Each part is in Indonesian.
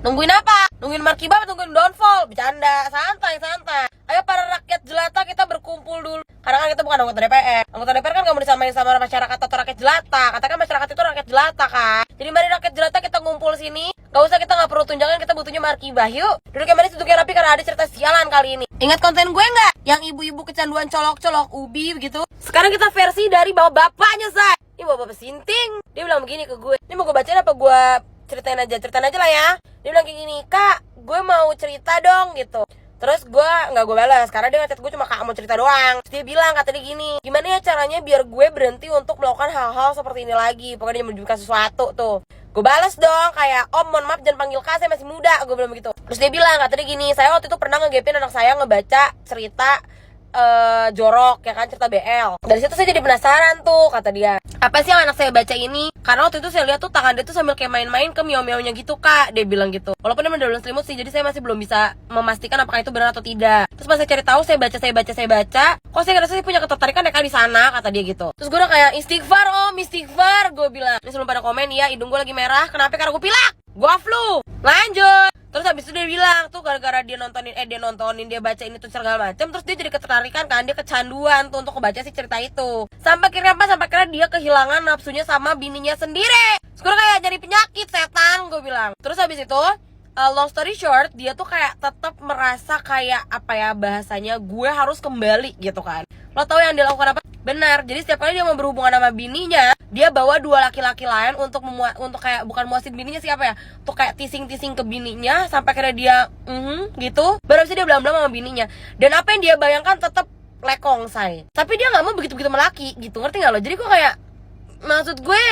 Nungguin apa? Nungguin Markibah atau nungguin downfall? Bercanda, santai. Ayo para rakyat jelata kita berkumpul dulu. Karena kan kita bukan anggota DPR. Anggota DPR kan gak mau disamain sama masyarakat atau rakyat jelata. Katakan masyarakat itu rakyat jelata kan. Jadi mari rakyat jelata kita ngumpul sini. Gak usah, kita gak perlu tunjangan, kita butuhnya Markibah. Yuk, duduk yang manis, duduk yang rapi karena ada cerita sialan kali ini. Ingat konten gue gak? Yang ibu-ibu kecanduan colok-colok ubi begitu. Sekarang kita versi dari bapaknya, say. Ini bapak sinting. Dia bilang begini ke gue. Ini mau gue bacain apa gue ceritain aja lah ya. Dia bilang kayak gini, Kak, gue mau cerita dong gitu. Terus gue gak gue balas karena dia ngechat gue cuma Kak mau cerita doang. Terus dia bilang, kata dia gini, gimana ya caranya biar gue berhenti untuk melakukan hal-hal seperti ini lagi. Pokoknya dia menunjukkan sesuatu tuh. Gue balas dong kayak, Om mohon maaf jangan panggil Kak, saya masih muda. Gue bilang begitu. Terus dia bilang, kata dia gini, saya waktu itu pernah ngegepin anak saya ngebaca cerita jorok ya kan, cerita BL. Dari situ saya jadi penasaran tuh, kata dia, apa sih yang anak saya baca ini? Karena waktu itu saya lihat tuh tangan dia tuh sambil kayak main-main ke miau-miaunya gitu, Kak. Dia bilang gitu. Walaupun dia mendalam selimut sih, jadi saya masih belum bisa memastikan apakah itu benar atau tidak. Terus pas saya cari tahu, saya baca. Kok saya ngerasa saya punya ketertarikan ya Kak di sana, kata dia gitu. Terus gue udah kayak, istighfar Om, istighfar. Gue bilang, ini sebelum pada komen, ya hidung gue lagi merah. Kenapa? Karena gue pilek. Gue flu. Lanjut. Terus habis itu dia bilang tuh gara-gara dia nontonin dia baca ini tuh segala macam, terus dia jadi ketertarikan kan, dia kecanduan tuh untuk membaca si cerita itu. Sampai akhirnya dia kehilangan nafsunya sama bininya sendiri. Sekarang kayak jadi penyakit setan, gue bilang. Terus habis itu long story short, dia tuh kayak tetap merasa kayak apa ya bahasanya, gue harus kembali gitu kan. Lo tau yang dia lakukan apa? Benar, jadi setiap kali dia mau berhubungan sama bininya, dia bawa dua laki-laki lain untuk kayak bukan muasin bininya siapa ya, untuk kayak tising-tising ke bininya sampai akhirnya dia gitu. Baru bisa dia belam-belam sama bininya. Dan apa yang dia bayangkan tetap lekong, say. Tapi dia nggak mau begitu-begitu melaki gitu, ngerti nggak lo? Jadi kok kayak, maksud gue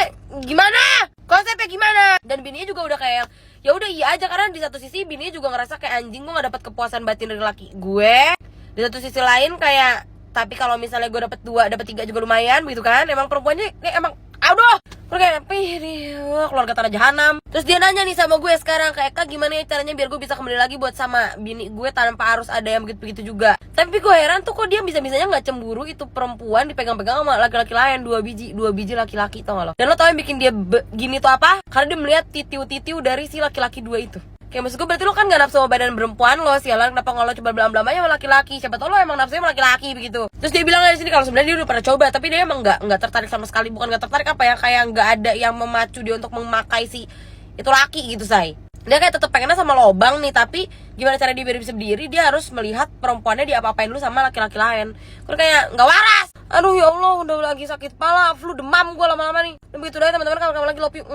gimana? Konsepnya gimana? Dan bininya juga udah kayak, ya udah iya aja, karena di satu sisi bininya juga ngerasa kayak anjing, gue nggak dapat kepuasan batin dari laki gue. Di satu sisi lain kayak, tapi kalau misalnya gue dapet 2, dapet 3 juga lumayan begitu kan. Emang perempuannya emang aduh, kayak keluarga tanah jahanam. Terus dia nanya nih sama gue sekarang kayak, Kak gimana ya caranya biar gue bisa kembali lagi buat sama bini gue tanpa harus ada yang begitu-begitu juga. Tapi gue heran tuh kok dia bisa-bisanya gak cemburu itu perempuan dipegang-pegang sama laki-laki lain, 2 biji laki-laki, tau gak lo? Dan lo tau yang bikin dia gini tuh apa? Karena dia melihat titiu-titiu dari si laki-laki 2 itu. Kayak maksud gue berarti lo kan gak nafsu sama badan perempuan lo, sialan, kenapa nggak lo coba belam-belam aja sama laki-laki? Siapa tau lo emang nafsunya sama laki-laki begitu. Terus dia bilang di sini kalau sebenarnya dia udah pernah coba, tapi dia emang nggak tertarik sama sekali. Bukan nggak tertarik apa ya, kayak nggak ada yang memacu dia untuk memakai si itu laki gitu, say. Dia kayak tetep pengennya sama lobang nih, tapi gimana cara dia biar bisa berdiri, dia harus melihat perempuannya diapa-apain dulu sama laki-laki lain. Gue kayak nggak waras. Aduh ya Allah, udah lagi sakit kepala, flu, demam gue lama-lama nih. Dan begitu dah teman-teman, kalau kamu lagi love you.